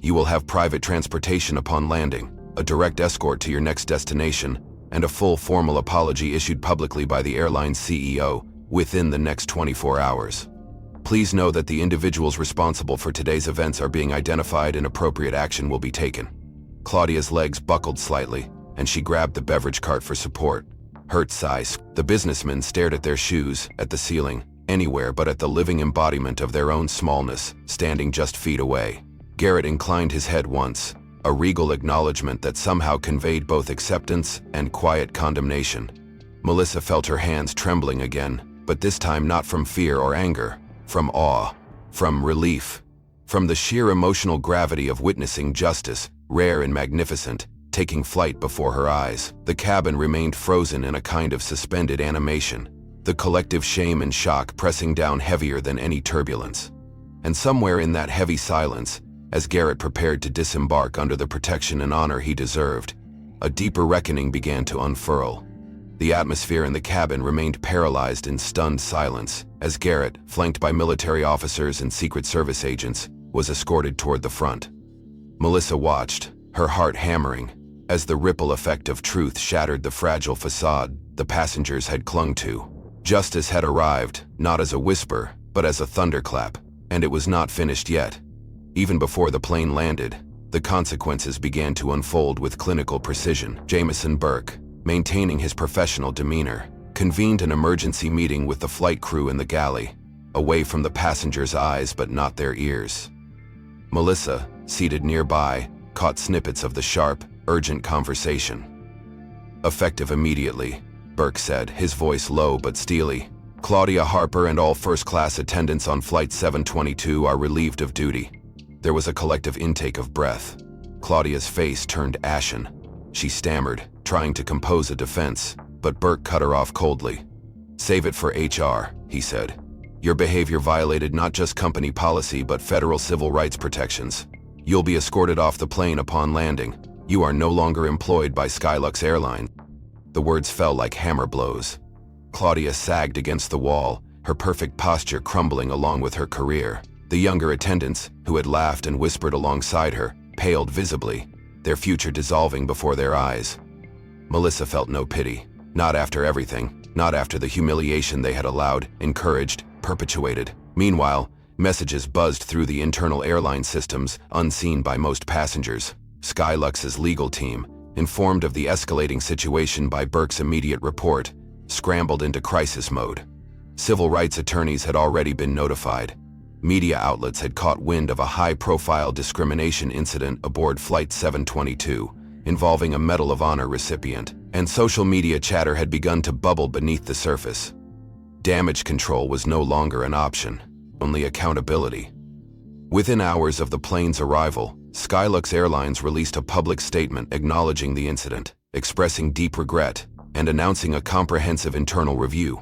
"You will have private transportation upon landing, a direct escort to your next destination, and a full formal apology issued publicly by the airline's CEO within the next 24 hours. Please know that the individuals responsible for today's events are being identified and appropriate action will be taken. Claudia's legs buckled slightly, and she grabbed the beverage cart for support. Hurt sighs. The businessmen stared at their shoes, at the ceiling, anywhere but at the living embodiment of their own smallness, standing just feet away. Garrett inclined his head once, a regal acknowledgement that somehow conveyed both acceptance and quiet condemnation. Melissa felt her hands trembling again, but this time not from fear or anger, from awe, from relief, from the sheer emotional gravity of witnessing justice, rare and magnificent, taking flight before her eyes. The cabin remained frozen in a kind of suspended animation, the collective shame and shock pressing down heavier than any turbulence. And somewhere in that heavy silence, as Garrett prepared to disembark under the protection and honor he deserved, a deeper reckoning began to unfurl. The atmosphere in the cabin remained paralyzed in stunned silence, as Garrett, flanked by military officers and Secret Service agents, was escorted toward the front. Melissa watched, her heart hammering, as the ripple effect of truth shattered the fragile facade the passengers had clung to. Justice had arrived, not as a whisper, but as a thunderclap, and it was not finished yet. Even before the plane landed, the consequences began to unfold with clinical precision. Jameson Burke, maintaining his professional demeanor, convened an emergency meeting with the flight crew in the galley, away from the passengers' eyes but not their ears. Melissa, seated nearby, caught snippets of the sharp, urgent conversation. "Effective immediately," Burke said, his voice low but steely. "Claudia Harper and all first-class attendants on Flight 722 are relieved of duty." There was a collective intake of breath. Claudia's face turned ashen. She stammered, trying to compose a defense, but Burke cut her off coldly. "Save it for HR," he said. "Your behavior violated not just company policy but federal civil rights protections. You'll be escorted off the plane upon landing. You are no longer employed by Skylux Airline." The words fell like hammer blows. Claudia sagged against the wall, her perfect posture crumbling along with her career. The younger attendants, who had laughed and whispered alongside her, paled visibly, their future dissolving before their eyes. Melissa felt no pity. Not after everything, not after the humiliation they had allowed, encouraged, perpetuated. Meanwhile, messages buzzed through the internal airline systems, unseen by most passengers. Skylux's legal team, informed of the escalating situation by Burke's immediate report, scrambled into crisis mode. Civil rights attorneys had already been notified. Media outlets had caught wind of a high-profile discrimination incident aboard Flight 722, involving a Medal of Honor recipient, and social media chatter had begun to bubble beneath the surface. Damage control was no longer an option, only accountability. Within hours of the plane's arrival, Skylux Airlines released a public statement acknowledging the incident, expressing deep regret, and announcing a comprehensive internal review.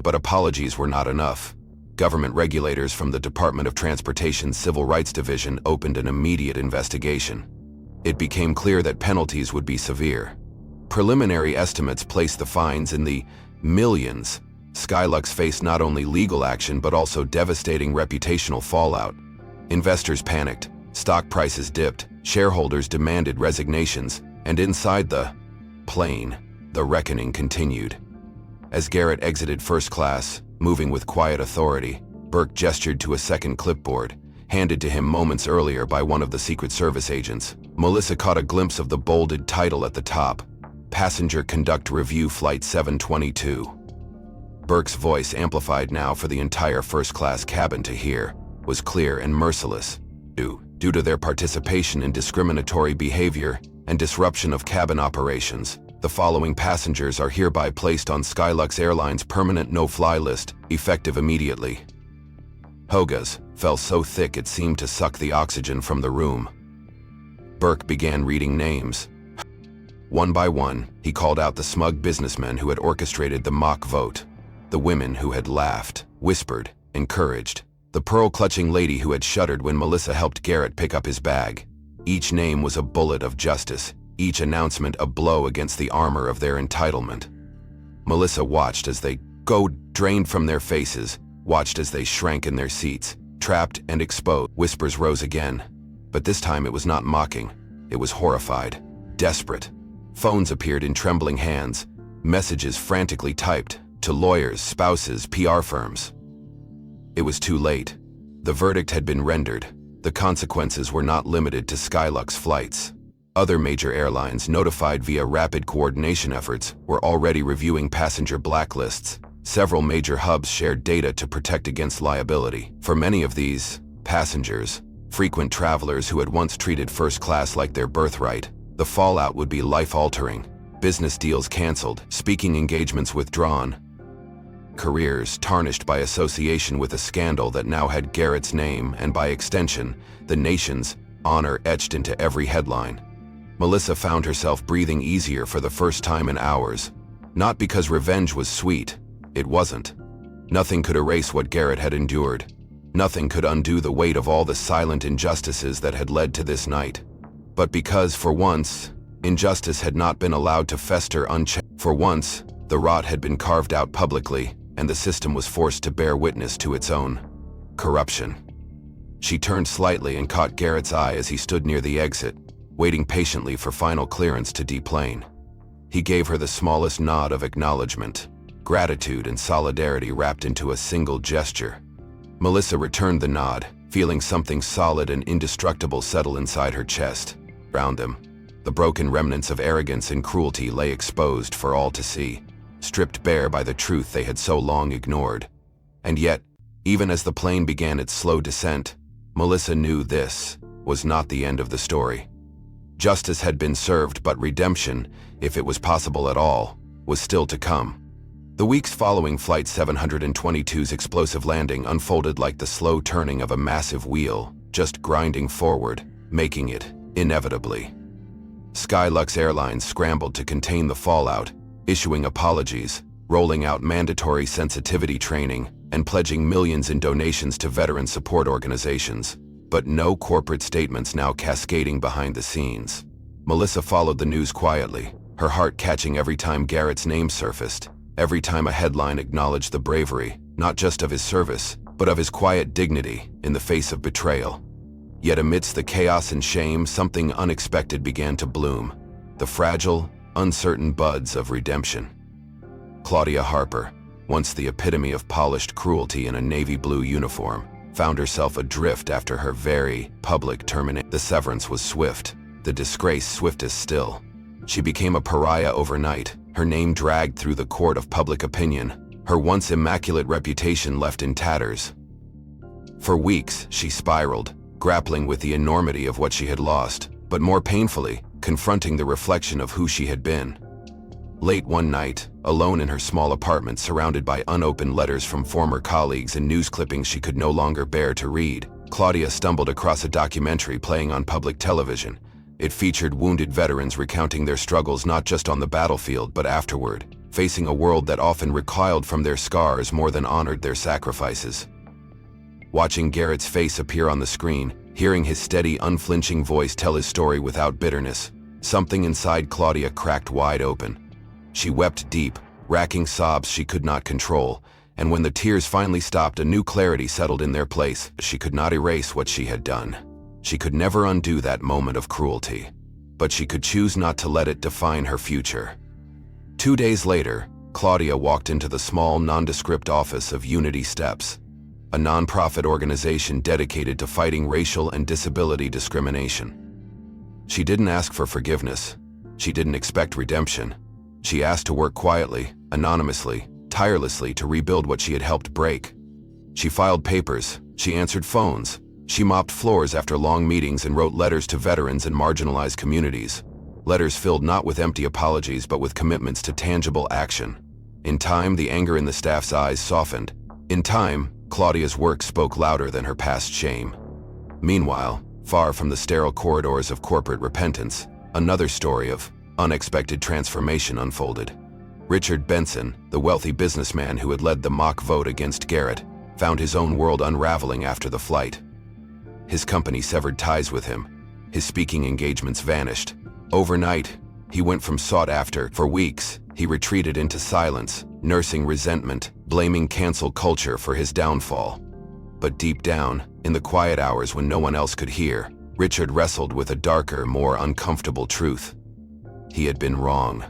But apologies were not enough. Government regulators from the Department of Transportation's Civil Rights Division opened an immediate investigation. It became clear that penalties would be severe. Preliminary estimates placed the fines in the millions. Skylux faced not only legal action but also devastating reputational fallout. Investors panicked, stock prices dipped, shareholders demanded resignations, and inside the plane, the reckoning continued. As Garrett exited first class, moving with quiet authority, Burke gestured to a second clipboard, handed to him moments earlier by one of the Secret Service agents. Melissa caught a glimpse of the bolded title at the top, Passenger Conduct Review Flight 722. Burke's voice, amplified now for the entire first-class cabin to hear, was clear and merciless. Due to their participation in discriminatory behavior and disruption of cabin operations, the following passengers are hereby placed on Skylux Airlines' permanent no-fly list, effective immediately. Hogas fell so thick it seemed to suck the oxygen from the room. Burke began reading names. One by one, he called out the smug businessmen who had orchestrated the mock vote, the women who had laughed, whispered, encouraged, the pearl-clutching lady who had shuddered when Melissa helped Garrett pick up his bag. Each name was a bullet of justice, each announcement a blow against the armor of their entitlement. Melissa watched as they drained from their faces, watched as they shrank in their seats, trapped and exposed. Whispers rose again, but this time it was not mocking. It was horrified, desperate. Phones appeared in trembling hands, messages frantically typed to lawyers, spouses, PR firms. It was too late. The verdict had been rendered. The consequences were not limited to Skylux flights. Other major airlines, notified via rapid coordination efforts, were already reviewing passenger blacklists. Several major hubs shared data to protect against liability. For many of these passengers, frequent travelers who had once treated first class like their birthright, the fallout would be life-altering. Business deals canceled, speaking engagements withdrawn, careers tarnished by association with a scandal that now had Garrett's name and, by extension, the nation's honor etched into every headline. Melissa found herself breathing easier for the first time in hours. Not because revenge was sweet. It wasn't. Nothing could erase what Garrett had endured. Nothing could undo the weight of all the silent injustices that had led to this night. But because, for once, injustice had not been allowed to fester unchecked. For once, the rot had been carved out publicly, and the system was forced to bear witness to its own corruption. She turned slightly and caught Garrett's eye as he stood near the exit, waiting patiently for final clearance to deplane. He gave her the smallest nod of acknowledgement, gratitude and solidarity wrapped into a single gesture. Melissa returned the nod, feeling something solid and indestructible settle inside her chest. Around them, the broken remnants of arrogance and cruelty lay exposed for all to see, stripped bare by the truth they had so long ignored. And yet, even as the plane began its slow descent, Melissa knew this was not the end of the story. Justice had been served, but redemption, if it was possible at all, was still to come. The weeks following Flight 722's explosive landing unfolded like the slow turning of a massive wheel, just grinding forward, making it, inevitably. Skylux Airlines scrambled to contain the fallout, issuing apologies, rolling out mandatory sensitivity training, and pledging millions in donations to veteran support organizations. But no corporate statements now cascading behind the scenes. Melissa followed the news quietly, her heart catching every time Garrett's name surfaced, every time a headline acknowledged the bravery, not just of his service, but of his quiet dignity in the face of betrayal. Yet amidst the chaos and shame, something unexpected began to bloom, the fragile, uncertain buds of redemption. Claudia Harper, once the epitome of polished cruelty in a navy blue uniform, found herself adrift after her very public termination. The severance was swift, the disgrace swiftest still. She became a pariah overnight, her name dragged through the court of public opinion, her once immaculate reputation left in tatters. For weeks, she spiraled, grappling with the enormity of what she had lost, but more painfully, confronting the reflection of who she had been. Late one night, alone in her small apartment surrounded by unopened letters from former colleagues and news clippings she could no longer bear to read, Claudia stumbled across a documentary playing on public television. It featured wounded veterans recounting their struggles not just on the battlefield but afterward, facing a world that often recoiled from their scars more than honored their sacrifices. Watching Garrett's face appear on the screen, hearing his steady, unflinching voice tell his story without bitterness, something inside Claudia cracked wide open. She wept deep, racking sobs she could not control, and when the tears finally stopped, a new clarity settled in their place. She could not erase what she had done. She could never undo that moment of cruelty, but she could choose not to let it define her future. 2 days later, Claudia walked into the small, nondescript office of Unity Steps, a nonprofit organization dedicated to fighting racial and disability discrimination. She didn't ask for forgiveness. She didn't expect redemption. She asked to work quietly, anonymously, tirelessly to rebuild what she had helped break. She filed papers, she answered phones, she mopped floors after long meetings and wrote letters to veterans and marginalized communities. Letters filled not with empty apologies but with commitments to tangible action. In time, the anger in the staff's eyes softened. In time, Claudia's work spoke louder than her past shame. Meanwhile, far from the sterile corridors of corporate repentance, another story of unexpected transformation unfolded. Richard Benson, the wealthy businessman who had led the mock vote against Garrett, found his own world unraveling after the flight. His company severed ties with him. His speaking engagements vanished. Overnight, he went from sought after. For weeks, he retreated into silence, nursing resentment, blaming cancel culture for his downfall. But deep down, in the quiet hours when no one else could hear, Richard wrestled with a darker, more uncomfortable truth. He had been wrong.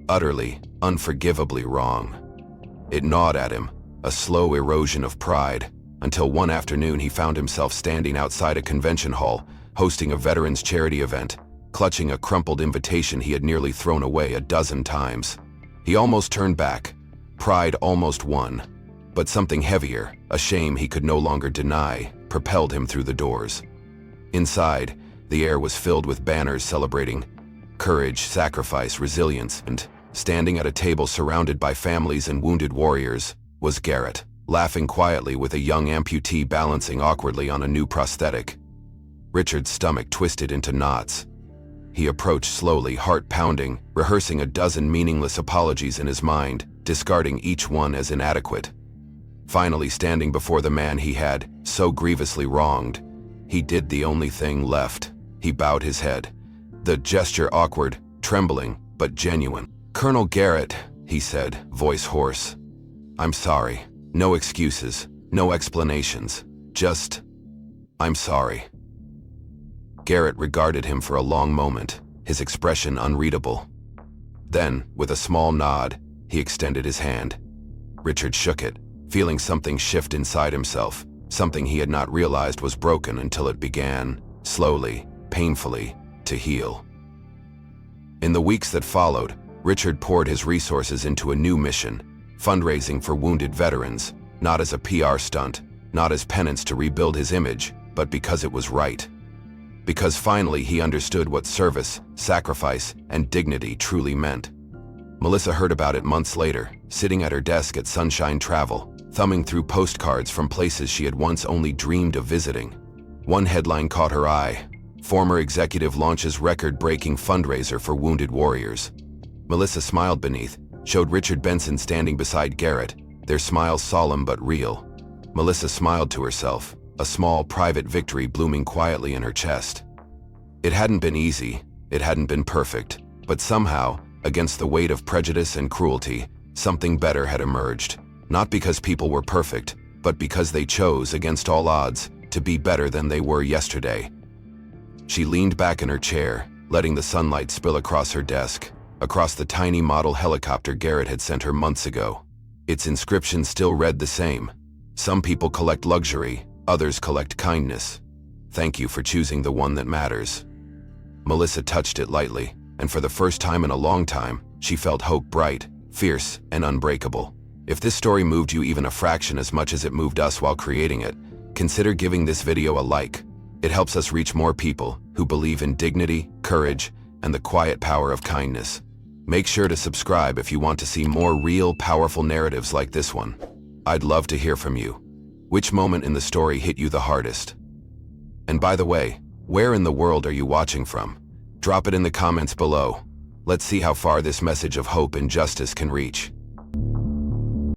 Utterly, unforgivably wrong. It gnawed at him, a slow erosion of pride, until one afternoon he found himself standing outside a convention hall, hosting a veterans charity event, clutching a crumpled invitation he had nearly thrown away a dozen times. He almost turned back. Pride almost won. But something heavier, a shame he could no longer deny, propelled him through the doors. Inside, the air was filled with banners celebrating courage, sacrifice, resilience, and, standing at a table surrounded by families and wounded warriors, was Garrett, laughing quietly with a young amputee balancing awkwardly on a new prosthetic. Richard's stomach twisted into knots. He approached slowly, heart pounding, rehearsing a dozen meaningless apologies in his mind, discarding each one as inadequate. Finally, standing before the man he had so grievously wronged, he did the only thing left. He bowed his head, the gesture awkward, trembling, but genuine. "Colonel Garrett," he said, voice hoarse. "I'm sorry. No excuses, no explanations. Just, I'm sorry." Garrett regarded him for a long moment, his expression unreadable. Then, with a small nod, he extended his hand. Richard shook it, feeling something shift inside himself, something he had not realized was broken until it began, slowly, painfully, to heal. In the weeks that followed, Richard poured his resources into a new mission, fundraising for wounded veterans, not as a PR stunt, not as penance to rebuild his image, but because it was right. Because finally he understood what service, sacrifice, and dignity truly meant. Melissa heard about it months later, sitting at her desk at Sunshine Travel, thumbing through postcards from places she had once only dreamed of visiting. One headline caught her eye: "Former executive launches record-breaking fundraiser for wounded warriors." Melissa smiled beneath, showed Richard Benson standing beside Garrett, their smiles solemn but real. Melissa smiled to herself, a small private victory blooming quietly in her chest. It hadn't been easy, it hadn't been perfect, but somehow, against the weight of prejudice and cruelty, something better had emerged. Not because people were perfect, but because they chose, against all odds, to be better than they were yesterday. She leaned back in her chair, letting the sunlight spill across her desk, across the tiny model helicopter Garrett had sent her months ago. Its inscription still read the same: "Some people collect luxury, others collect kindness. Thank you for choosing the one that matters." Melissa touched it lightly, and for the first time in a long time, she felt hope bright, fierce, and unbreakable. If this story moved you even a fraction as much as it moved us while creating it, consider giving this video a like. It helps us reach more people who believe in dignity, courage, and the quiet power of kindness. Make sure to subscribe if you want to see more real, powerful narratives like this one. I'd love to hear from you. Which moment in the story hit you the hardest? And by the way, where in the world are you watching from? Drop it in the comments below. Let's see how far this message of hope and justice can reach.